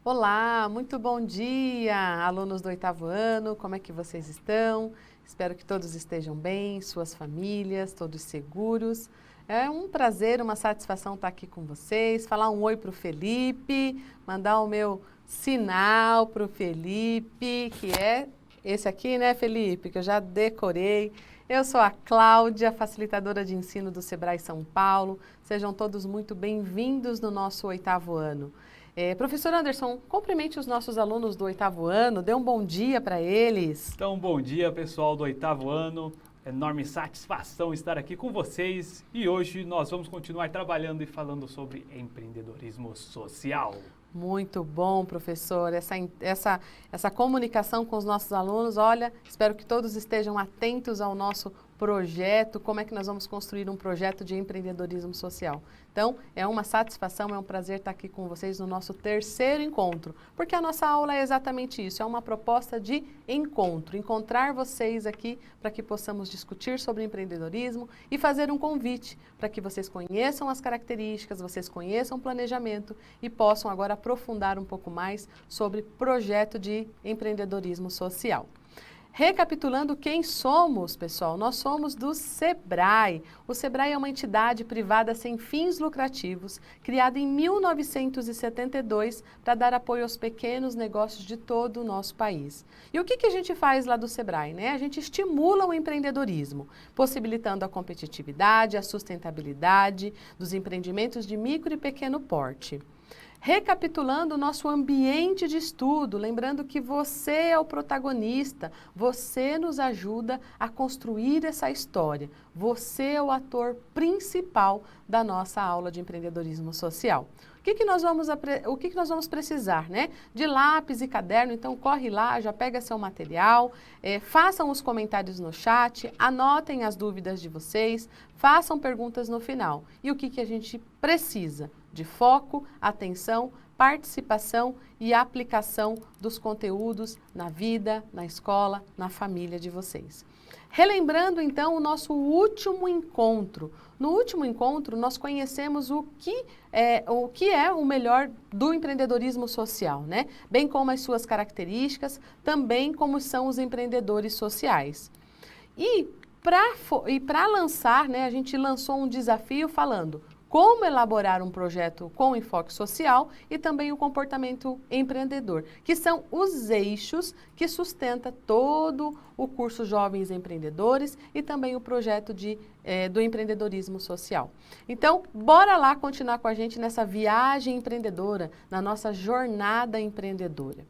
Olá, muito bom dia, alunos do oitavo ano, como é que vocês estão? Espero que todos estejam bem, suas famílias, todos seguros. É um prazer, uma satisfação estar aqui com vocês, falar um oi para o Felipe, mandar o meu sinal para o Felipe, que é esse aqui, né, Felipe, que eu já decorei. Eu sou a Cláudia, facilitadora de ensino do Sebrae São Paulo. Sejam todos muito bem-vindos no nosso oitavo ano. Professor Anderson, cumprimente os nossos alunos do oitavo ano, dê um bom dia para eles. Então, bom dia pessoal do oitavo ano, enorme satisfação estar aqui com vocês e hoje nós vamos continuar trabalhando e falando sobre empreendedorismo social. Muito bom, professor, essa comunicação com os nossos alunos, olha, espero que todos estejam atentos ao nosso projeto, como é que nós vamos construir um projeto de empreendedorismo social. Então, é uma satisfação, é um prazer estar aqui com vocês no nosso terceiro encontro, porque a nossa aula é exatamente isso, é uma proposta de encontro, encontrar vocês aqui para que possamos discutir sobre empreendedorismo e fazer um convite para que vocês conheçam as características, vocês conheçam o planejamento e possam agora aprofundar um pouco mais sobre projeto de empreendedorismo social. Recapitulando quem somos, pessoal, nós somos do Sebrae. O Sebrae é uma entidade privada sem fins lucrativos, criada em 1972 para dar apoio aos pequenos negócios de todo o nosso país. E o que a gente faz lá do Sebrae, né? A gente estimula o empreendedorismo, possibilitando a competitividade, a sustentabilidade dos empreendimentos de micro e pequeno porte. Recapitulando o nosso ambiente de estudo, lembrando que você é o protagonista, você nos ajuda a construir essa história, você é o ator principal da nossa aula de empreendedorismo social. O que nós vamos precisar, né? De lápis e caderno, então corre lá, já pega seu material, façam os comentários no chat, anotem as dúvidas de vocês, façam perguntas no final. E o que a gente precisa? De foco, atenção, participação e aplicação dos conteúdos na vida, na escola, na família de vocês. Relembrando então o nosso último encontro. No último encontro nós conhecemos o que é o melhor do empreendedorismo social, né? Bem como as suas características, também como são os empreendedores sociais. E para lançar, né, a gente lançou um desafio falando como elaborar um projeto com enfoque social e também o comportamento empreendedor, que são os eixos que sustenta todo o curso Jovens Empreendedores e também o projeto do empreendedorismo social. Então, bora lá continuar com a gente nessa viagem empreendedora, na nossa jornada empreendedora.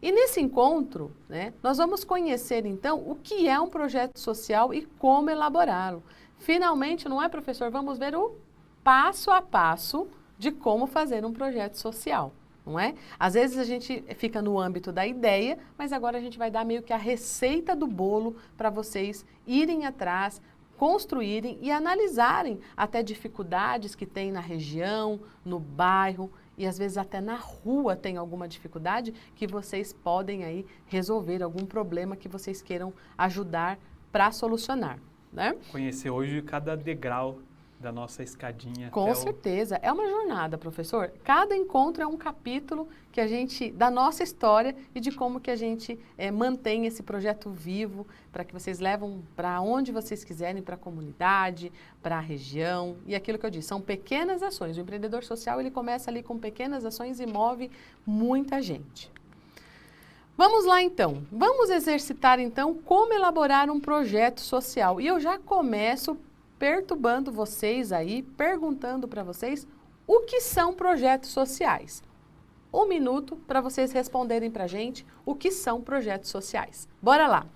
E nesse encontro, né, nós vamos conhecer então o que é um projeto social e como elaborá-lo. Finalmente, não é, professor? Vamos ver o passo a passo de como fazer um projeto social, não é? Às vezes a gente fica no âmbito da ideia, mas agora a gente vai dar meio que a receita do bolo para vocês irem atrás, construírem e analisarem até dificuldades que tem na região, no bairro e às vezes até na rua tem alguma dificuldade que vocês podem aí resolver algum problema que vocês queiram ajudar para solucionar, né? Conhecer hoje cada degrau da nossa escadinha. Com certeza, é uma jornada, professor. Cada encontro é um capítulo da nossa história e de como que a gente mantém esse projeto vivo para que vocês levam para onde vocês quiserem, para a comunidade, para a região. E aquilo que eu disse, são pequenas ações. O empreendedor social, ele começa ali com pequenas ações e move muita gente. Vamos lá então, vamos exercitar então como elaborar um projeto social. E eu já começo perturbando vocês aí, perguntando para vocês o que são projetos sociais. 1 minuto para vocês responderem para a gente o que são projetos sociais. Bora lá!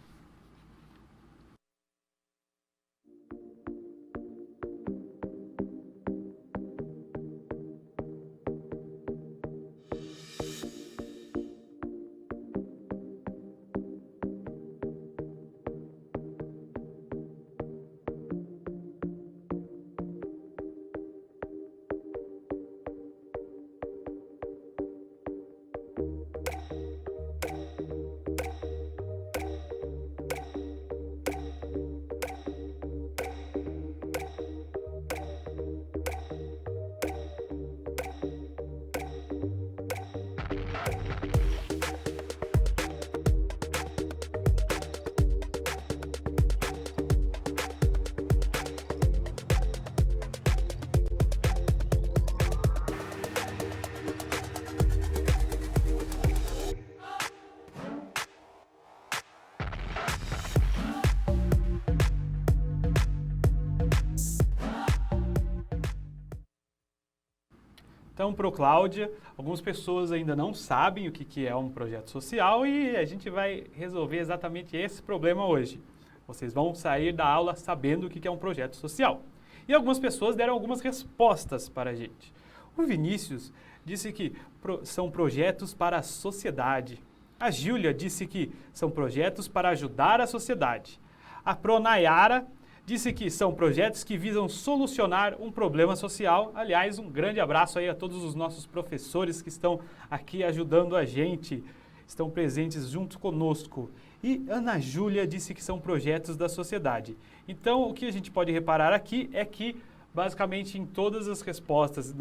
Então, pro Cláudia, algumas pessoas ainda não sabem o que é um projeto social e a gente vai resolver exatamente esse problema hoje. Vocês vão sair da aula sabendo o que é um projeto social. E algumas pessoas deram algumas respostas para a gente. O Vinícius disse que são projetos para a sociedade. A Júlia disse que são projetos para ajudar a sociedade. A Pronayara disse que são projetos que visam solucionar um problema social. Aliás, um grande abraço aí a todos os nossos professores que estão aqui ajudando a gente, estão presentes junto conosco. E Ana Júlia disse que são projetos da sociedade. Então, o que a gente pode reparar aqui é que, basicamente, em todas as respostas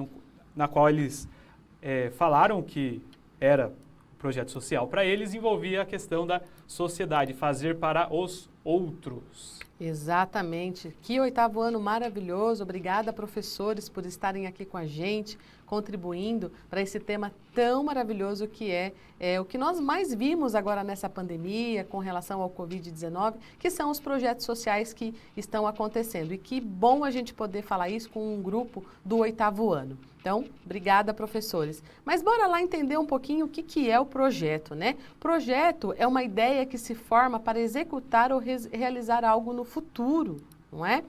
na qual eles falaram que era projeto social para eles, envolvia a questão da sociedade, fazer para os outros. Exatamente. Que oitavo ano maravilhoso. Obrigada, professores, por estarem aqui com a gente, contribuindo para esse tema tão maravilhoso que é o que nós mais vimos agora nessa pandemia com relação ao Covid-19, que são os projetos sociais que estão acontecendo. E que bom a gente poder falar isso com um grupo do oitavo ano. Então, obrigada, professores. Mas bora lá entender um pouquinho o que é o projeto, né? Projeto é uma ideia que se forma para executar ou realizar algo no futuro, não é?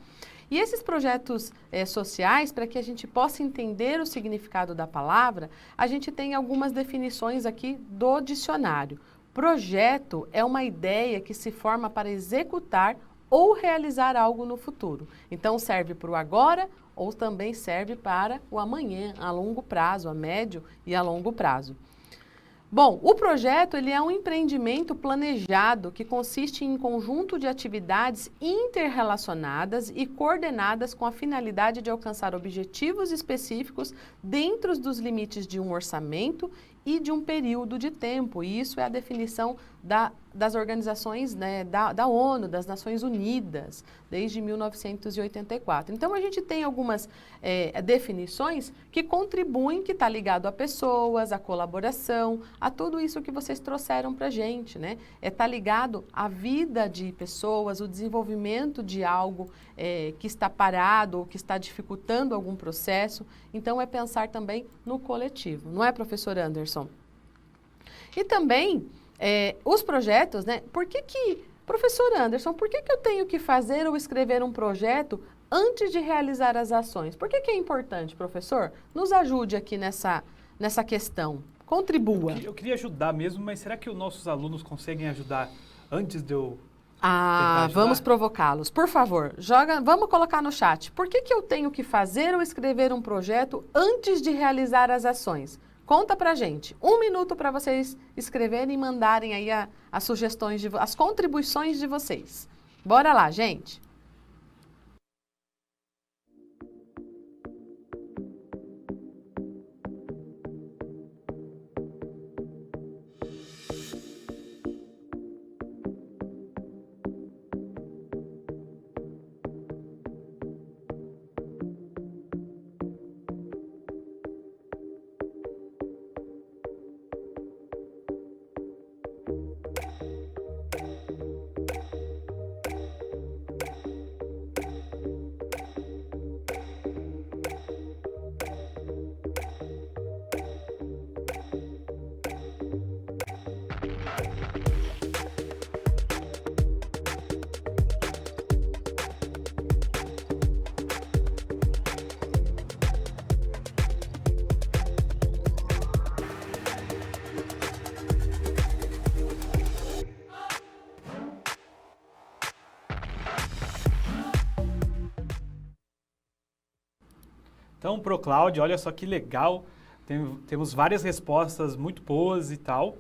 E esses projetos sociais, para que a gente possa entender o significado da palavra, a gente tem algumas definições aqui do dicionário. Projeto é uma ideia que se forma para executar ou realizar algo no futuro. Então, serve para o agora ou também serve para o amanhã, a longo prazo, a médio e a longo prazo. Bom, o projeto ele é um empreendimento planejado que consiste em um conjunto de atividades interrelacionadas e coordenadas com a finalidade de alcançar objetivos específicos dentro dos limites de um orçamento e de um período de tempo. E isso é a definição das organizações, né, da ONU, das Nações Unidas, desde 1984. Então, a gente tem algumas definições que contribuem, que está ligado a pessoas, a colaboração, a tudo isso que vocês trouxeram para a gente, né? Está ligado à vida de pessoas, o desenvolvimento de algo que está parado ou que está dificultando algum processo. Então, é pensar também no coletivo, não é, professor Anderson? E também, os projetos, né? Professor Anderson, por que eu tenho que fazer ou escrever um projeto antes de realizar as ações? Por que é importante, professor? Nos ajude aqui nessa questão. Contribua. Eu queria ajudar mesmo, mas será que os nossos alunos conseguem ajudar antes de eu... Vamos provocá-los. Por favor, vamos colocar no chat. Por que eu tenho que fazer ou escrever um projeto antes de realizar as ações? Conta pra gente. 1 minuto para vocês escreverem e mandarem aí as sugestões, as contribuições de vocês. Bora lá, gente. Então, pro Cláudio, olha só que legal, temos várias respostas muito boas e tal.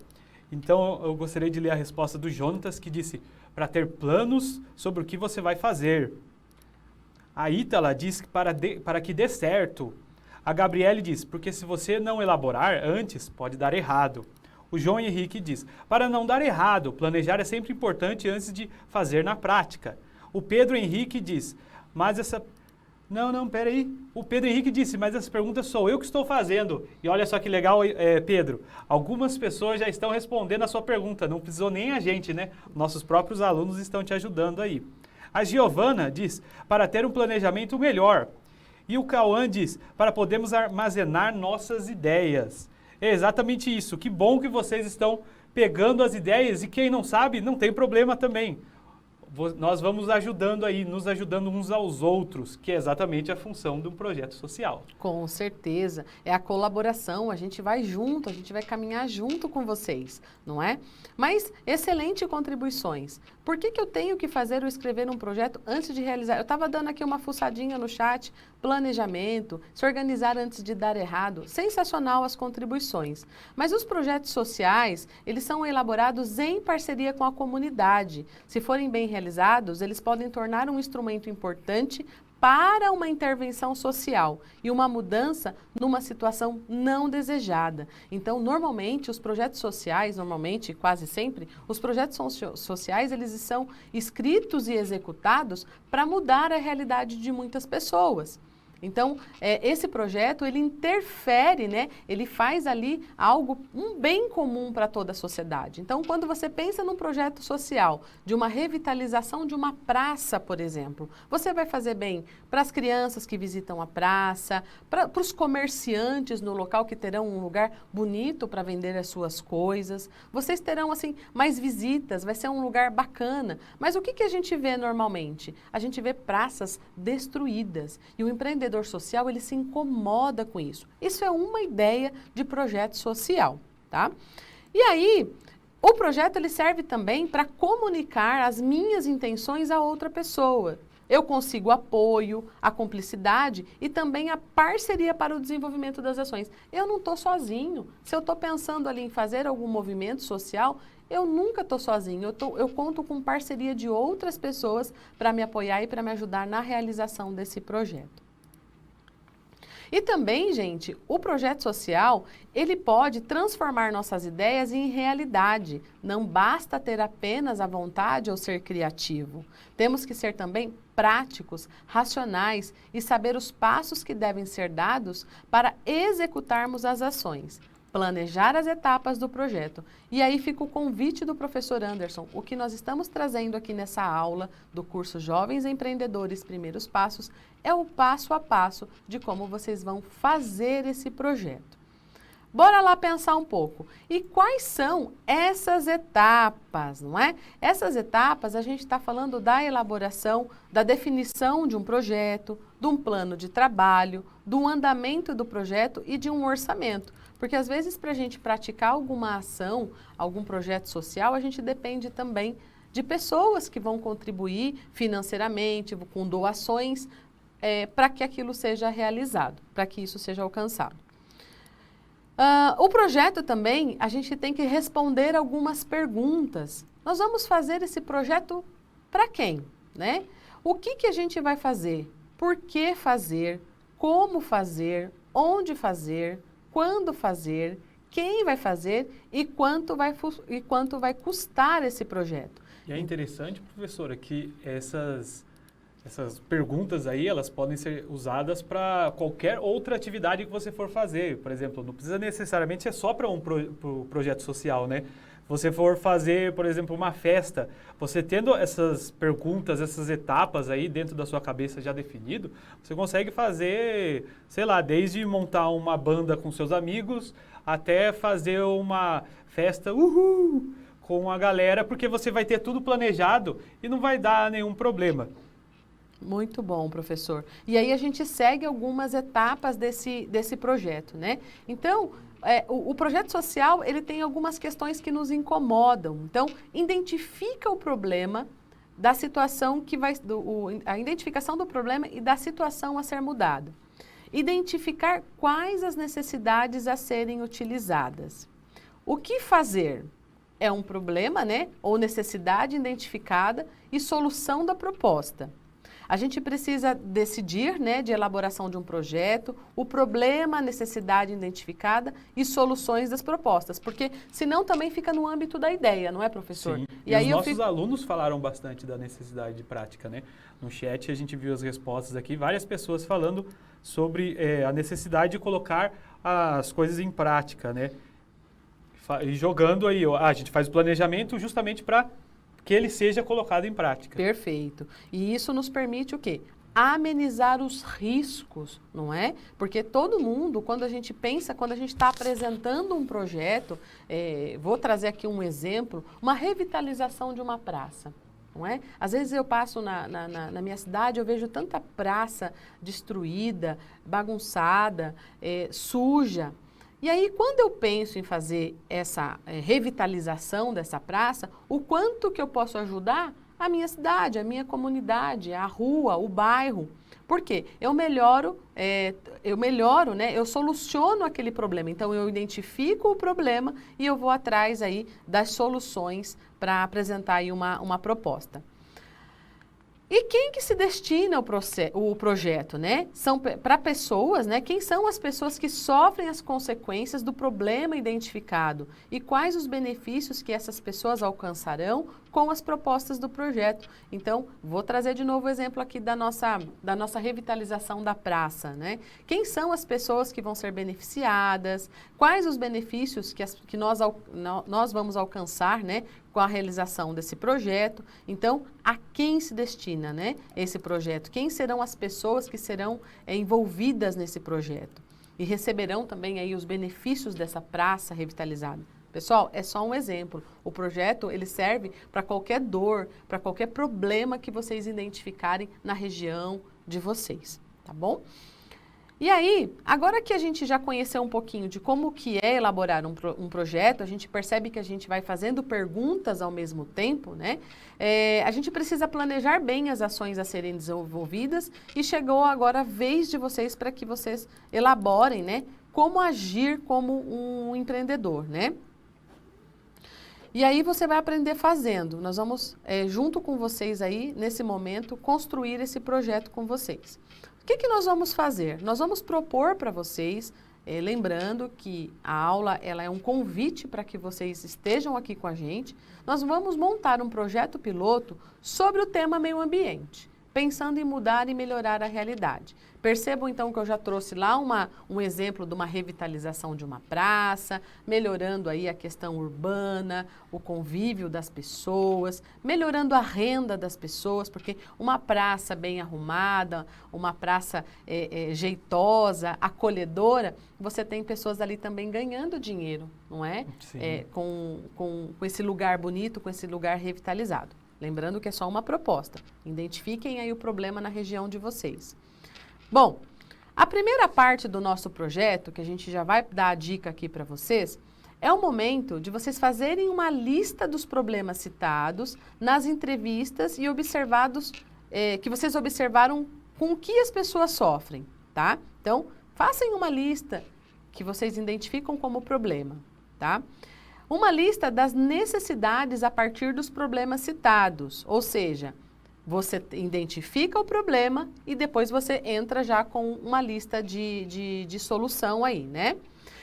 Então, eu gostaria de ler a resposta do Jonatas, que disse, para ter planos sobre o que você vai fazer. A Ítala diz que para que dê certo. A Gabriele diz, porque se você não elaborar antes, pode dar errado. O João Henrique diz, para não dar errado, planejar é sempre importante antes de fazer na prática. O Pedro Henrique diz, mas essa... Não, peraí. O Pedro Henrique disse, mas essa pergunta sou eu que estou fazendo. E olha só que legal, Pedro, algumas pessoas já estão respondendo a sua pergunta, não precisou nem a gente, né? Nossos próprios alunos estão te ajudando aí. A Giovana diz, para ter um planejamento melhor. E o Cauã diz, para podermos armazenar nossas ideias. É exatamente isso. Que bom que vocês estão pegando as ideias e quem não sabe, não tem problema também. Nós vamos ajudando aí, nos ajudando uns aos outros, que é exatamente a função de um projeto social. Com certeza. É a colaboração, a gente vai junto, a gente vai caminhar junto com vocês, não é? Mas, excelente contribuições. Por que eu tenho que fazer ou escrever um projeto antes de realizar? Eu estava dando aqui uma fuçadinha no chat, planejamento, se organizar antes de dar errado. Sensacional as contribuições. Mas os projetos sociais, eles são elaborados em parceria com a comunidade. Se forem bem realizados, eles podem tornar um instrumento importante para uma intervenção social e uma mudança numa situação não desejada. Então, normalmente, os projetos sociais, quase sempre, os projetos sociais, eles são escritos e executados para mudar a realidade de muitas pessoas. Então, esse projeto, ele interfere, né? Ele faz ali um bem comum para toda a sociedade. Então, quando você pensa num projeto social, de uma revitalização de uma praça, por exemplo, você vai fazer bem para as crianças que visitam a praça, para os comerciantes no local que terão um lugar bonito para vender as suas coisas. Vocês terão, assim, mais visitas, vai ser um lugar bacana. Mas o que a gente vê normalmente? A gente vê praças destruídas e o empreendedor social, ele se incomoda com isso. Isso é uma ideia de projeto social, tá? E aí, o projeto, ele serve também para comunicar as minhas intenções a outra pessoa. Eu consigo apoio, a cumplicidade e também a parceria para o desenvolvimento das ações. Eu não estou sozinho. Se eu estou pensando ali em fazer algum movimento social, eu nunca estou sozinho. Eu conto com parceria de outras pessoas para me apoiar e para me ajudar na realização desse projeto. E também, gente, o projeto social, ele pode transformar nossas ideias em realidade. Não basta ter apenas a vontade ou ser criativo. Temos que ser também práticos, racionais e saber os passos que devem ser dados para executarmos as ações. Planejar as etapas do projeto. E aí fica o convite do professor Anderson. O que nós estamos trazendo aqui nessa aula do curso Jovens Empreendedores Primeiros Passos é o passo a passo de como vocês vão fazer esse projeto. Bora lá pensar um pouco. E quais são essas etapas, não é? Essas etapas, a gente está falando da elaboração, da definição de um projeto, de um plano de trabalho, do andamento do projeto e de um orçamento. Porque às vezes para a gente praticar alguma ação, algum projeto social, a gente depende também de pessoas que vão contribuir financeiramente, com doações, para que aquilo seja realizado, para que isso seja alcançado. O projeto também, a gente tem que responder algumas perguntas. Nós vamos fazer esse projeto para quem, né? O que a gente vai fazer? Por que fazer? Como fazer? Onde fazer? Quando fazer? Quem vai fazer? E quanto vai custar esse projeto? E é interessante, professora, que essas perguntas aí, elas podem ser usadas para qualquer outra atividade que você for fazer. Por exemplo, não precisa necessariamente ser só para pro projeto social, né? Você for fazer, por exemplo, uma festa, você tendo essas perguntas, essas etapas aí dentro da sua cabeça já definido, você consegue fazer, sei lá, desde montar uma banda com seus amigos até fazer uma festa, com a galera, porque você vai ter tudo planejado e não vai dar nenhum problema. Muito bom, professor. E aí a gente segue algumas etapas desse projeto, né? Então, o projeto social, ele tem algumas questões que nos incomodam. Então, identifica o problema da situação a identificação do problema e da situação a ser mudada. Identificar quais as necessidades a serem utilizadas. O que fazer? É um problema, né? Ou necessidade identificada e solução da proposta. A gente precisa decidir, né, de elaboração de um projeto, o problema, a necessidade identificada e soluções das propostas, porque senão também fica no âmbito da ideia, não é, professor? Sim. E aí os nossos alunos falaram bastante da necessidade de prática, né? No chat a gente viu as respostas aqui, várias pessoas falando sobre a necessidade de colocar as coisas em prática, né? E jogando aí, a gente faz o planejamento justamente para que ele seja colocado em prática. Perfeito. E isso nos permite o quê? amenizar os riscos, não é? Porque todo mundo, quando a gente pensa, quando a gente está apresentando um projeto, vou trazer aqui um exemplo, uma revitalização de uma praça. Não é? Às vezes eu passo na minha cidade, eu vejo tanta praça destruída, bagunçada, suja. E aí, quando eu penso em fazer essa revitalização dessa praça, o quanto que eu posso ajudar a minha cidade, a minha comunidade, a rua, o bairro. Por quê? Eu melhoro, né? Eu soluciono aquele problema. Então, eu identifico o problema e eu vou atrás aí das soluções para apresentar aí uma proposta. E quem que se destina o projeto, né? São para pessoas, né? Quem são as pessoas que sofrem as consequências do problema identificado e quais os benefícios que essas pessoas alcançarão com as propostas do projeto. Então, vou trazer de novo o exemplo aqui da nossa revitalização da praça, né? Quem são as pessoas que vão ser beneficiadas, quais os benefícios que nós vamos alcançar, né? Com a realização desse projeto. Então, a quem se destina, né, esse projeto? Quem serão as pessoas que serão envolvidas nesse projeto? E receberão também aí os benefícios dessa praça revitalizada. Pessoal, é só um exemplo. O projeto, ele serve para qualquer dor, para qualquer problema que vocês identificarem na região de vocês, tá bom? E aí, agora que a gente já conheceu um pouquinho de como que é elaborar um projeto, a gente percebe que a gente vai fazendo perguntas ao mesmo tempo, né? A gente precisa planejar bem as ações a serem desenvolvidas e chegou agora a vez de vocês para que vocês elaborem, né? Como agir como um empreendedor, né? E aí você vai aprender fazendo. Nós vamos, junto com vocês aí, nesse momento, construir esse projeto com vocês. O que nós vamos fazer? Nós vamos propor para vocês, lembrando que a aula ela é um convite para que vocês estejam aqui com a gente. Nós vamos montar um projeto piloto sobre o tema meio ambiente, pensando em mudar e melhorar a realidade. Percebam então que eu já trouxe lá um exemplo de uma revitalização de uma praça, melhorando aí a questão urbana, o convívio das pessoas, melhorando a renda das pessoas, porque uma praça bem arrumada, uma praça jeitosa, acolhedora, você tem pessoas ali também ganhando dinheiro, não é? Sim. Com esse lugar bonito, com esse lugar revitalizado. Lembrando que é só uma proposta. Identifiquem aí o problema na região de vocês. Bom, a primeira parte do nosso projeto, que a gente já vai dar a dica aqui para vocês, é o momento de vocês fazerem uma lista dos problemas citados nas entrevistas e que vocês observaram com que as pessoas sofrem, tá? Então, façam uma lista que vocês identificam como problema, tá? Uma lista das necessidades a partir dos problemas citados, ou seja, você identifica o problema e depois você entra já com uma lista de solução aí, né?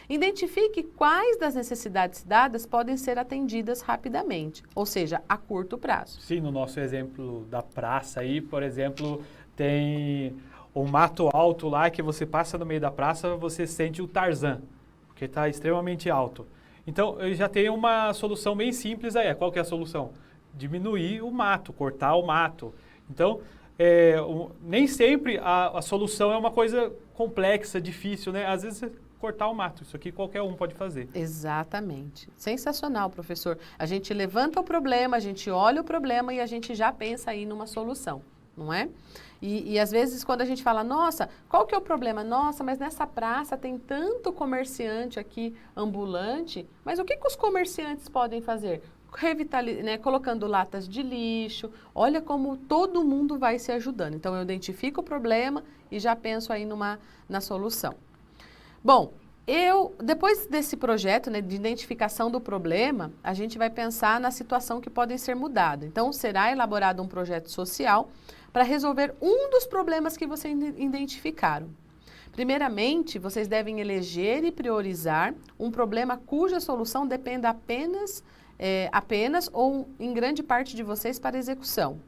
Identifique quais das necessidades dadas podem ser atendidas rapidamente, ou seja, a curto prazo. Sim, no nosso exemplo da praça aí, por exemplo, tem um mato alto lá que você passa no meio da praça, você sente o Tarzan, porque está extremamente alto. Então, eu já tenho uma solução bem simples aí. Qual que é a solução? Diminuir o mato, cortar o mato. Então, nem sempre a solução é uma coisa complexa, difícil, né? Às vezes, cortar o mato. Isso aqui qualquer um pode fazer. Exatamente. Sensacional, professor. A gente levanta o problema, a gente olha o problema e a gente já pensa aí numa solução, não é? E às vezes quando a gente fala, nossa, qual que é o problema? Nossa, mas nessa praça tem tanto comerciante aqui ambulante, mas o que os comerciantes podem fazer? Colocando latas de lixo, olha como todo mundo vai se ajudando. Então eu identifico o problema e já penso aí na solução. Bom, depois desse projeto, né, de identificação do problema, a gente vai pensar na situação que podem ser mudadas. Então será elaborado um projeto social para resolver um dos problemas que vocês identificaram. Primeiramente, vocês devem eleger e priorizar um problema cuja solução dependa apenas ou em grande parte de vocês para execução.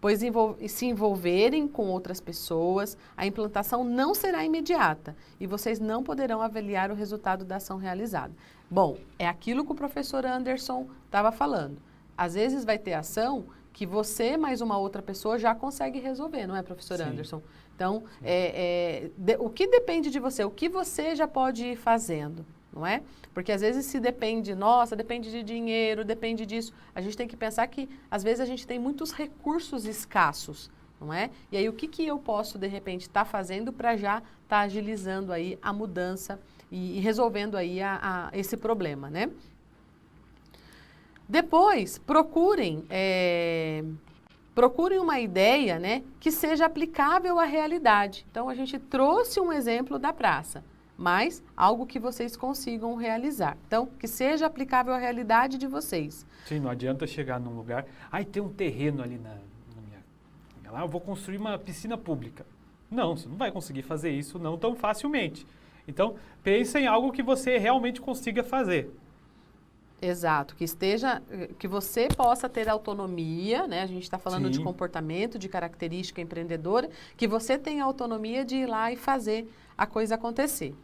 Pois se envolverem com outras pessoas, a implantação não será imediata e vocês não poderão avaliar o resultado da ação realizada. Bom, é aquilo que o professor Anderson estava falando. Às vezes vai ter ação que você mais uma outra pessoa já consegue resolver, não é, professor Sim. Anderson? Então, o que depende de você, o que você já pode ir fazendo, não é? Porque às vezes se depende, nossa, depende de dinheiro, depende disso. A gente tem que pensar que às vezes a gente tem muitos recursos escassos, não é? E aí o que eu posso de repente estar fazendo para já estar agilizando aí a mudança e resolvendo aí esse problema, né? Depois, procurem uma ideia, né, que seja aplicável à realidade. Então, a gente trouxe um exemplo da praça, mas algo que vocês consigam realizar. Então, que seja aplicável à realidade de vocês. Sim, não adianta chegar num lugar, tem um terreno ali lá eu vou construir uma piscina pública. Não, você não vai conseguir fazer isso não tão facilmente. Então, pense em algo que você realmente consiga fazer. Exato, que você possa ter autonomia, né? A gente está falando de comportamento, de característica empreendedora, que você tenha autonomia de ir lá e fazer a coisa acontecer.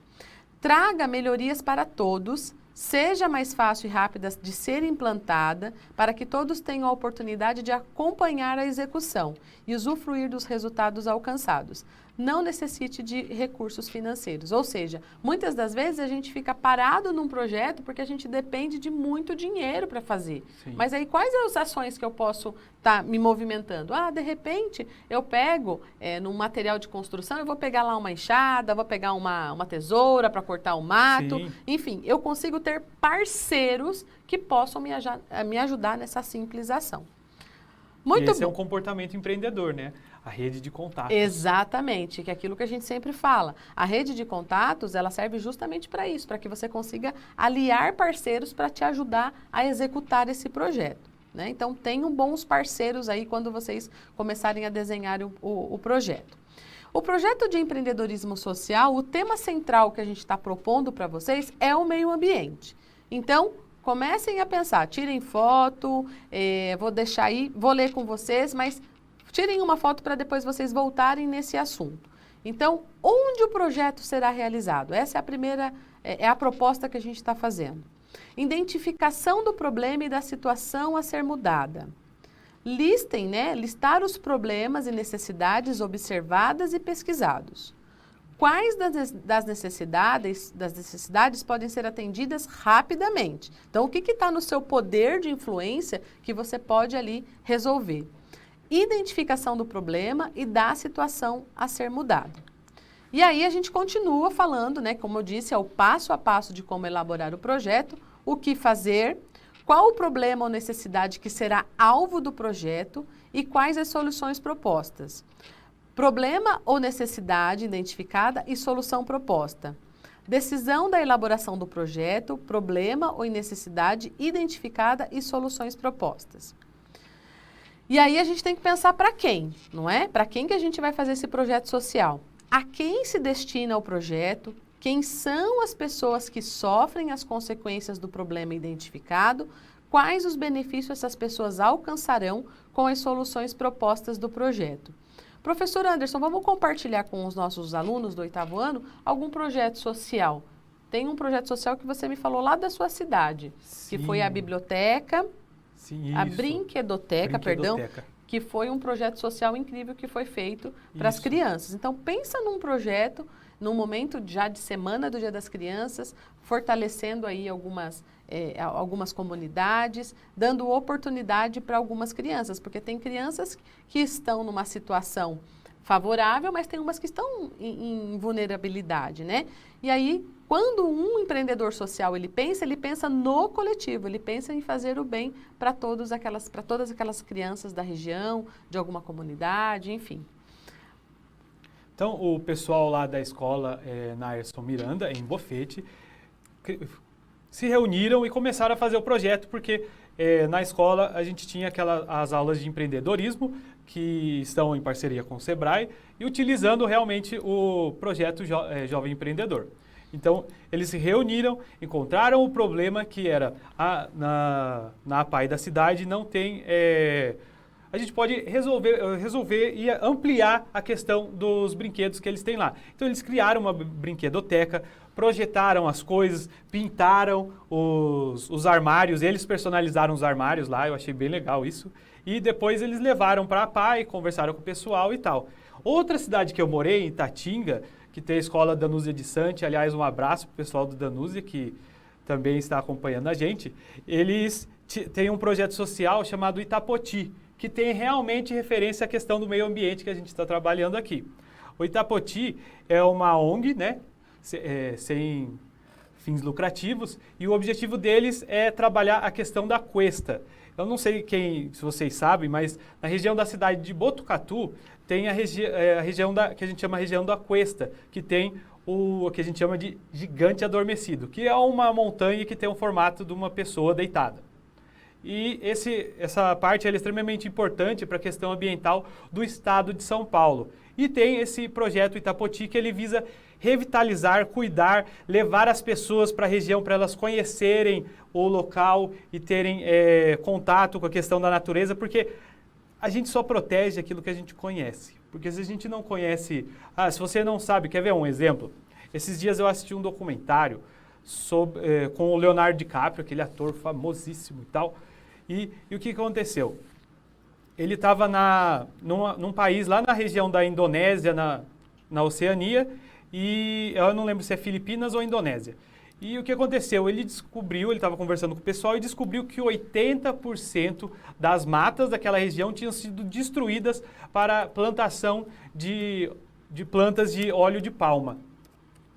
Traga melhorias para todos, seja mais fácil e rápida de ser implantada, para que todos tenham a oportunidade de acompanhar a execução e usufruir dos resultados alcançados. Não necessite de recursos financeiros. Ou seja, muitas das vezes a gente fica parado num projeto porque a gente depende de muito dinheiro para fazer. Sim. Mas aí quais as ações que eu posso estar me movimentando? De repente eu pego num material de construção, eu vou pegar lá uma enxada, vou pegar uma tesoura para cortar o mato. Sim. Enfim, eu consigo ter parceiros que possam me ajudar nessa simples ação. Muito Esse bom. é um comportamento empreendedor, né? A rede de contatos. Exatamente, que é aquilo que a gente sempre fala. A rede de contatos, ela serve justamente para isso, para que você consiga aliar parceiros para te ajudar a executar esse projeto, né? Então, tenham bons parceiros aí quando vocês começarem a desenhar o projeto. O projeto de empreendedorismo social, o tema central que a gente está propondo para vocês é o meio ambiente. Então, comecem a pensar, tirem foto, vou deixar aí, vou ler com vocês, mas tirem uma foto para depois vocês voltarem nesse assunto. Então, onde o projeto será realizado? Essa é a primeira, a proposta que a gente está fazendo. Identificação do problema e da situação a ser mudada. Listar os problemas e necessidades observadas e pesquisados. Quais das necessidades podem ser atendidas rapidamente? Então, o que está no seu poder de influência que você pode ali resolver? Identificação do problema e da situação a ser mudada. E aí a gente continua falando, né, como eu disse, é o passo a passo de como elaborar o projeto, o que fazer, qual o problema ou necessidade que será alvo do projeto e quais as soluções propostas. Problema ou necessidade identificada e solução proposta. Decisão da elaboração do projeto, problema ou necessidade identificada e soluções propostas. E aí a gente tem que pensar para quem, não é? Para quem que a gente vai fazer esse projeto social? A quem se destina o projeto? Quem são as pessoas que sofrem as consequências do problema identificado? Quais os benefícios essas pessoas alcançarão com as soluções propostas do projeto? Professor Anderson, vamos compartilhar com os nossos alunos do 8º ano algum projeto social. Tem um projeto social que você me falou lá da sua cidade, Sim. que foi a biblioteca... Sim, a Brinquedoteca, que foi um projeto social incrível que foi feito para as crianças. Então, pensa num projeto, num momento já de semana do Dia das Crianças, fortalecendo aí algumas comunidades, dando oportunidade para algumas crianças, porque tem crianças que estão numa situação favorável, mas tem umas que estão em vulnerabilidade, né? E aí, quando um empreendedor social ele pensa no coletivo, ele pensa em fazer o bem para todas aquelas crianças da região, de alguma comunidade, enfim. Então, o pessoal lá da escola na Ayrton Miranda, em Bofete, se reuniram e começaram a fazer o projeto, porque na escola a gente tinha as aulas de empreendedorismo, que estão em parceria com o Sebrae, e utilizando realmente o projeto Jovem Empreendedor. Então, eles se reuniram, encontraram o problema que era na APAE da cidade não tem... a gente pode resolver e ampliar a questão dos brinquedos que eles têm lá. Então, eles criaram uma brinquedoteca projetaram as coisas, pintaram os armários, eles personalizaram os armários lá, eu achei bem legal isso. E depois eles levaram para a PAI, conversaram com o pessoal e tal. Outra cidade que eu morei, em Itatinga, que tem a escola Danúzia de Sante, aliás, um abraço para o pessoal do Danúzia, que também está acompanhando a gente, eles têm um projeto social chamado Itapoti, que tem realmente referência à questão do meio ambiente que a gente está trabalhando aqui. O Itapoti é uma ONG, né, sem fins lucrativos, e o objetivo deles é trabalhar a questão da cuesta. Eu não sei se vocês sabem, mas na região da cidade de Botucatu tem a região que a gente chama região da cuesta, que tem o que a gente chama de gigante adormecido, que é uma montanha que tem o formato de uma pessoa deitada. E essa parte é extremamente importante para a questão ambiental do estado de São Paulo. E tem esse projeto Itapoti que ele visa revitalizar, cuidar, levar as pessoas para a região para elas conhecerem o local e terem contato com a questão da natureza, porque a gente só protege aquilo que a gente conhece. Porque se a gente não conhece... se você não sabe, quer ver um exemplo? Esses dias eu assisti um documentário com o Leonardo DiCaprio, aquele ator famosíssimo e tal. E o que aconteceu? Ele estava num país lá na região da Indonésia, na Oceania, e eu não lembro se é Filipinas ou Indonésia. E o que aconteceu? Ele estava conversando com o pessoal e descobriu que 80% das matas daquela região tinham sido destruídas para plantação de plantas de óleo de palma,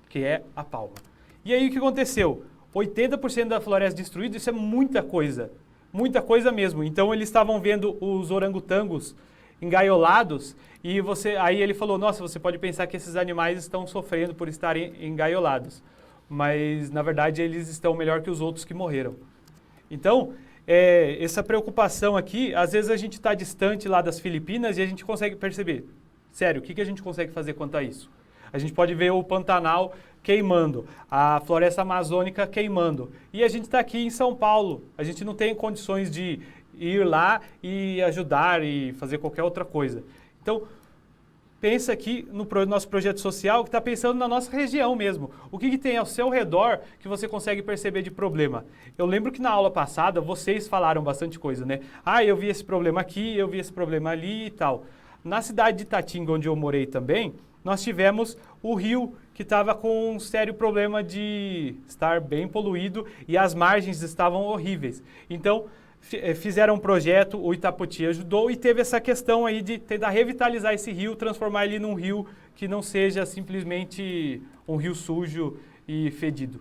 que é a palma. E aí o que aconteceu? 80% da floresta destruída, isso é muita coisa mesmo. Então eles estavam vendo os orangotangos engaiolados e aí ele falou, nossa, você pode pensar que esses animais estão sofrendo por estarem engaiolados, mas na verdade eles estão melhor que os outros que morreram. Então, essa preocupação aqui, às vezes a gente está distante lá das Filipinas e a gente consegue perceber, sério, o que a gente consegue fazer quanto a isso? A gente pode ver o Pantanal queimando, a floresta amazônica queimando. E a gente está aqui em São Paulo. A gente não tem condições de ir lá e ajudar e fazer qualquer outra coisa. Então, pensa aqui no nosso projeto social que está pensando na nossa região mesmo. O que tem ao seu redor que você consegue perceber de problema? Eu lembro que na aula passada vocês falaram bastante coisa, né? Eu vi esse problema aqui, eu vi esse problema ali e tal. Na cidade de Itatinga, onde eu morei também, nós tivemos o rio que estava com um sério problema de estar bem poluído e as margens estavam horríveis. Então, fizeram um projeto, o Itapoti ajudou e teve essa questão aí de tentar revitalizar esse rio, transformar ele num rio que não seja simplesmente um rio sujo e fedido.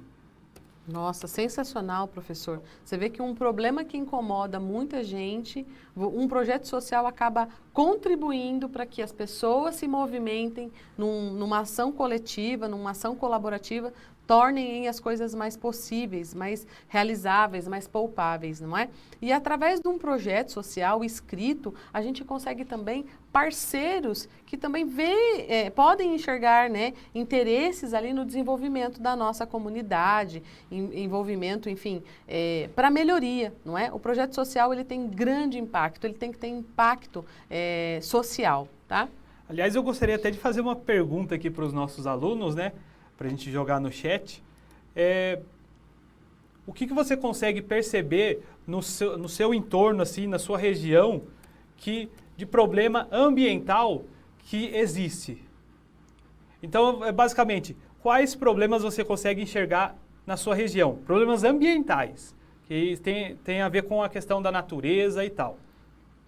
Nossa, sensacional, professor. Você vê que um problema que incomoda muita gente, um projeto social acaba contribuindo para que as pessoas se movimentem numa ação coletiva, numa ação colaborativa, tornem as coisas mais possíveis, mais realizáveis, mais palpáveis, não é? E através de um projeto social escrito, a gente consegue também parceiros que também podem enxergar, né, interesses ali no desenvolvimento da nossa comunidade, envolvimento, enfim, para melhoria, não é? O projeto social ele tem grande impacto, ele tem que ter impacto social, tá? Aliás, eu gostaria até de fazer uma pergunta aqui para os nossos alunos, né? Para a gente jogar no chat. O que você consegue perceber no seu entorno, assim, na sua região, de problema ambiental que existe? Então, basicamente, quais problemas você consegue enxergar na sua região? Problemas ambientais, que tem a ver com a questão da natureza e tal.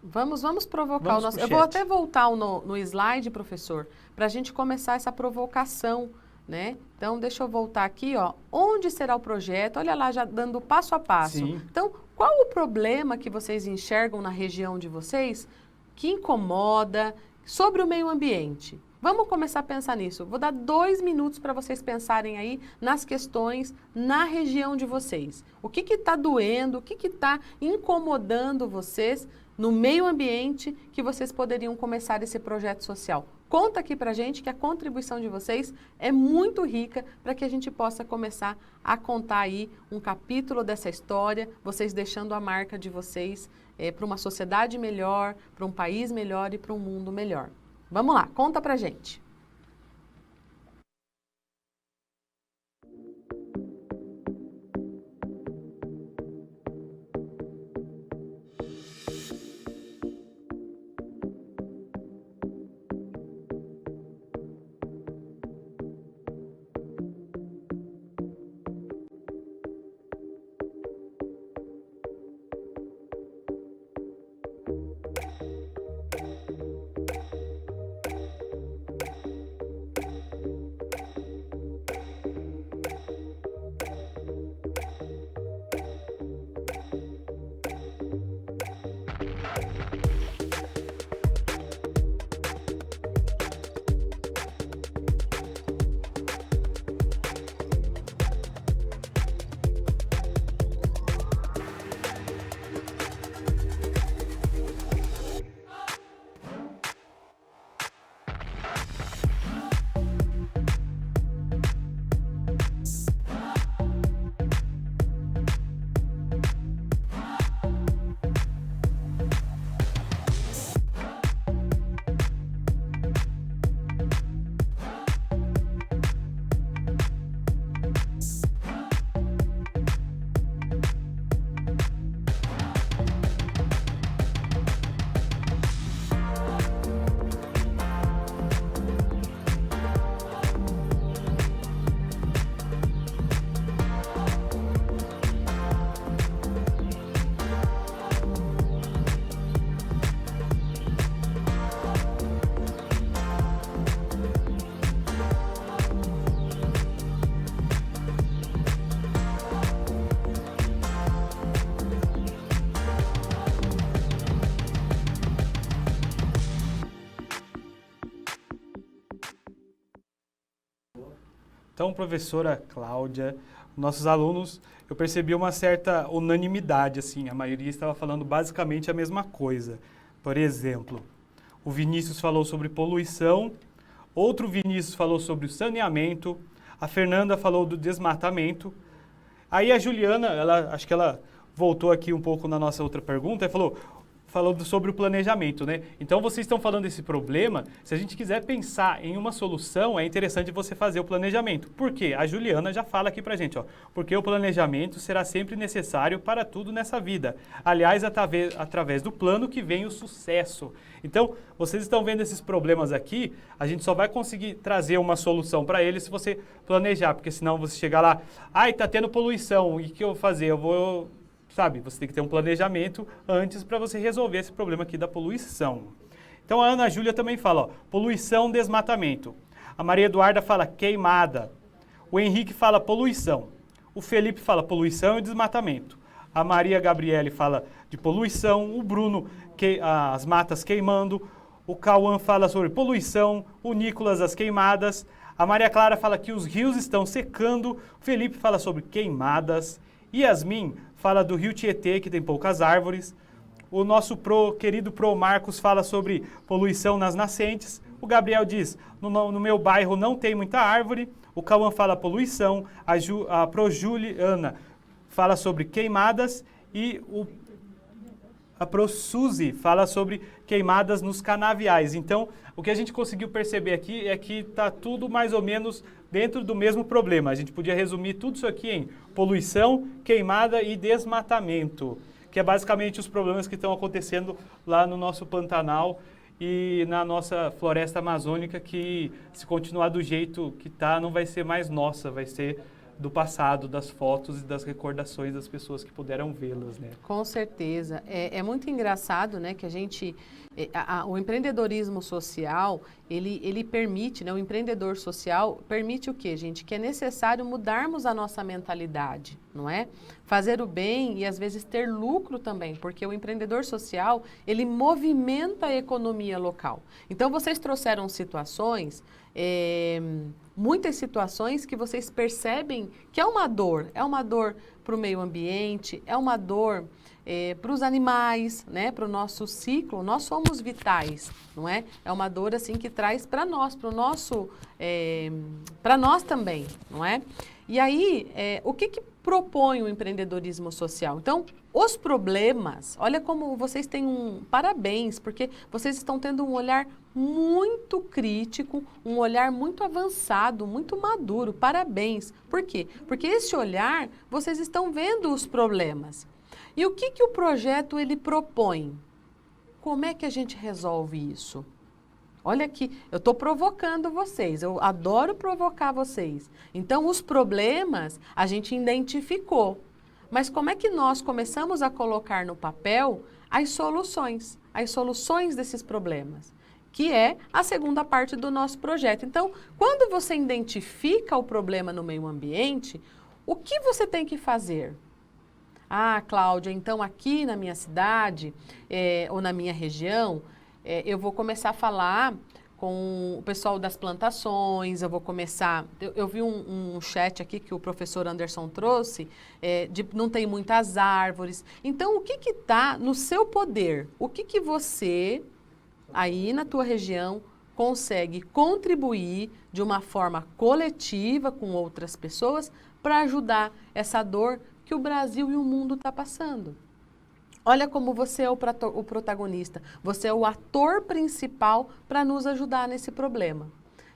Vamos provocar o nosso... Eu vou até voltar no slide, professor, para a gente começar essa provocação, né? Então, deixa eu voltar aqui, ó. Onde será o projeto? Olha lá, já dando passo a passo. Sim. Então, qual o problema que vocês enxergam na região de vocês que incomoda sobre o meio ambiente? Vamos começar a pensar nisso. Vou dar 2 minutos para vocês pensarem aí nas questões na região de vocês. O que está doendo, o que está incomodando vocês no meio ambiente que vocês poderiam começar esse projeto social? Conta aqui pra gente que a contribuição de vocês é muito rica para que a gente possa começar a contar aí um capítulo dessa história, vocês deixando a marca de vocês para uma sociedade melhor, para um país melhor e para um mundo melhor. Vamos lá, conta pra gente. Então, professora Cláudia, nossos alunos, eu percebi uma certa unanimidade, assim, a maioria estava falando basicamente a mesma coisa. Por exemplo, o Vinícius falou sobre poluição, outro Vinícius falou sobre o saneamento, a Fernanda falou do desmatamento. Aí a Juliana, acho que ela voltou aqui um pouco na nossa outra pergunta e falou sobre o planejamento, né? Então, vocês estão falando desse problema, se a gente quiser pensar em uma solução, é interessante você fazer o planejamento. Por quê? A Juliana já fala aqui pra gente, ó, porque o planejamento será sempre necessário para tudo nessa vida. Aliás, através do plano que vem o sucesso. Então, vocês estão vendo esses problemas aqui, a gente só vai conseguir trazer uma solução para eles se você planejar, porque senão você chegar lá, ai, tá tendo poluição, e o que eu vou fazer? Sabe, você tem que ter um planejamento antes para você resolver esse problema aqui da poluição. Então a Ana Júlia também fala, ó, poluição, desmatamento. A Maria Eduarda fala queimada. O Henrique fala poluição. O Felipe fala poluição e desmatamento. A Maria Gabriele fala de poluição. O Bruno, as matas queimando. O Cauã fala sobre poluição. O Nicolas, as queimadas. A Maria Clara fala que os rios estão secando. O Felipe fala sobre queimadas. Yasmin fala do rio Tietê, que tem poucas árvores. O nosso querido Pro Marcos fala sobre poluição nas nascentes. O Gabriel diz, no meu bairro não tem muita árvore. O Cauã fala poluição. A Pro Juliana fala sobre queimadas. E a Pro Suzy fala sobre queimadas nos canaviais. Então, o que a gente conseguiu perceber aqui é que está tudo mais ou menos dentro do mesmo problema. A gente podia resumir tudo isso aqui em poluição, queimada e desmatamento, que é basicamente os problemas que estão acontecendo lá no nosso Pantanal e na nossa floresta amazônica, que se continuar do jeito que está, não vai ser mais nossa, vai ser do passado, das fotos e das recordações das pessoas que puderam vê-las, né? Com certeza. É muito engraçado, né, que a gente... o empreendedorismo social, ele permite, né, o empreendedor social permite o quê, gente? Que é necessário mudarmos a nossa mentalidade, não é? Fazer o bem e, às vezes, ter lucro também, porque o empreendedor social, ele movimenta a economia local. Então, vocês trouxeram situações... muitas situações que vocês percebem que é uma dor para o meio ambiente, é uma dor para os animais, né, para o nosso ciclo, nós somos vitais, não é? É uma dor assim que traz para nós, para nós também, não é? E aí, o que propõe o empreendedorismo social? Então, os problemas, olha como vocês têm parabéns, porque vocês estão tendo um olhar muito crítico, um olhar muito avançado, muito maduro, parabéns. Por quê? Porque esse olhar, vocês estão vendo os problemas. E o que o projeto ele propõe? Como é que a gente resolve isso? Olha aqui, eu estou provocando vocês, eu adoro provocar vocês. Então, os problemas a gente identificou, mas como é que nós começamos a colocar no papel as soluções desses problemas? Que é a segunda parte do nosso projeto. Então, quando você identifica o problema no meio ambiente, o que você tem que fazer? Ah, Cláudia, então aqui na minha cidade ou na minha região, eu vou começar a falar com o pessoal das plantações, eu vou começar... Eu vi um chat aqui que o professor Anderson trouxe, de não tem muitas árvores. Então, o que está no seu poder? O que você, aí na tua região, consegue contribuir de uma forma coletiva com outras pessoas para ajudar essa dor que o Brasil e o mundo está passando? Olha como você é o protagonista, você é o ator principal para nos ajudar nesse problema.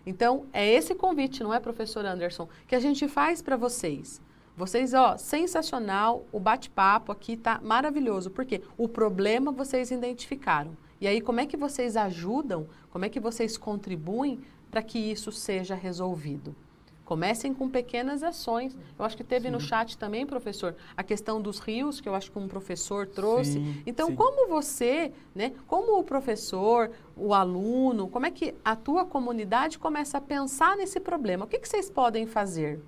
Então, é esse convite, não é, professor Anderson, que a gente faz para vocês. Vocês, ó, sensacional, o bate-papo aqui está maravilhoso, porque o problema vocês identificaram. E aí, como é que vocês ajudam, como é que vocês contribuem para que isso seja resolvido? Comecem com pequenas ações. Eu acho que teve no chat também, professor, a questão dos rios, que eu acho que um professor trouxe. Sim, então, como você, né, como o professor, o aluno, como é que a tua comunidade começa a pensar nesse problema? O que vocês podem fazer?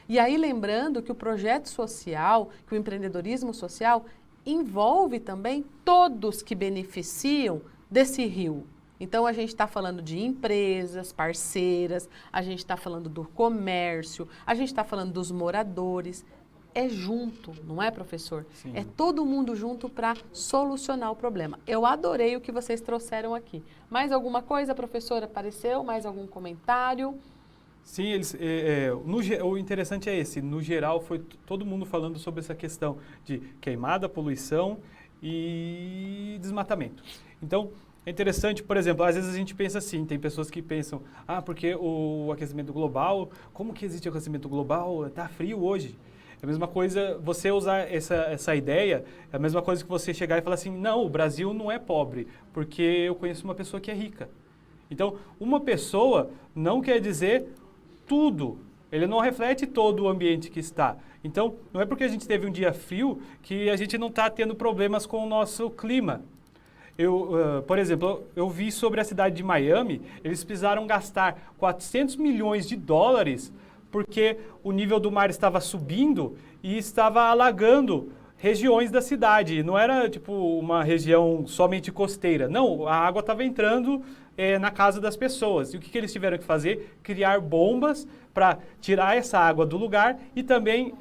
E aí, lembrando que o projeto social, que o empreendedorismo social, envolve também todos que beneficiam desse rio. Então, a gente está falando de empresas, parceiras, a gente está falando do comércio, a gente está falando dos moradores. É junto, não é, professor? Sim. É todo mundo junto para solucionar o problema. Eu adorei o que vocês trouxeram aqui. Mais alguma coisa, professora, apareceu? Mais algum comentário? Sim, o interessante é esse. No geral, foi todo mundo falando sobre essa questão de queimada, poluição e desmatamento. Então, é interessante, por exemplo, às vezes a gente pensa assim, tem pessoas que pensam, porque o aquecimento global, como que existe aquecimento global? Está frio hoje. É a mesma coisa, você usar essa ideia, é a mesma coisa que você chegar e falar assim, não, o Brasil não é pobre, porque eu conheço uma pessoa que é rica. Então, uma pessoa não quer dizer tudo, ele não reflete todo o ambiente que está. Então, não é porque a gente teve um dia frio que a gente não está tendo problemas com o nosso clima. Por exemplo, eu vi sobre a cidade de Miami, eles precisaram gastar 400 milhões de dólares porque o nível do mar estava subindo e estava alagando regiões da cidade. Não era tipo uma região somente costeira. Não, a água estava entrando na casa das pessoas. E o que eles tiveram que fazer? Criar bombas para tirar essa água do lugar e também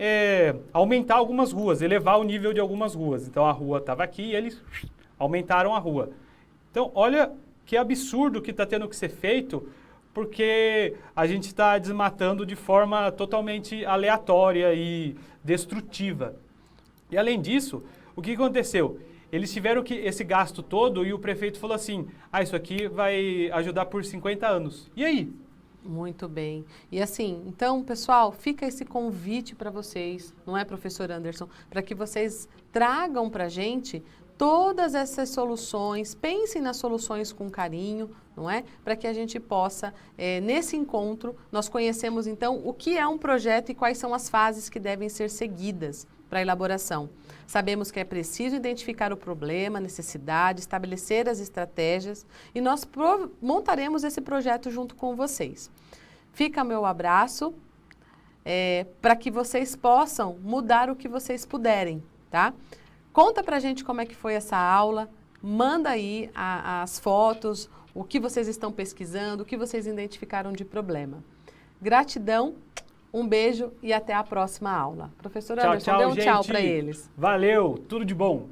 aumentar algumas ruas, elevar o nível de algumas ruas. Então a rua estava aqui e eles aumentaram a rua. Então olha que absurdo que está tendo que ser feito, porque a gente está desmatando de forma totalmente aleatória e destrutiva. E além disso, o que aconteceu? Eles tiveram esse gasto todo e o prefeito falou assim, isso aqui vai ajudar por 50 anos. E aí? Muito bem. E assim, então, pessoal, fica esse convite para vocês, não é, professor Anderson? Para que vocês tragam para a gente todas essas soluções, pensem nas soluções com carinho, não é? Para que a gente possa, nesse encontro, nós conhecemos então o que é um projeto e quais são as fases que devem ser seguidas para a elaboração. Sabemos que é preciso identificar o problema, a necessidade, estabelecer as estratégias e nós montaremos esse projeto junto com vocês. Fica meu abraço para que vocês possam mudar o que vocês puderem, tá? Conta pra gente como é que foi essa aula, manda aí as fotos, o que vocês estão pesquisando, o que vocês identificaram de problema. Gratidão, um beijo e até a próxima aula. Professor Anderson, dê um tchau para eles. Valeu, tudo de bom.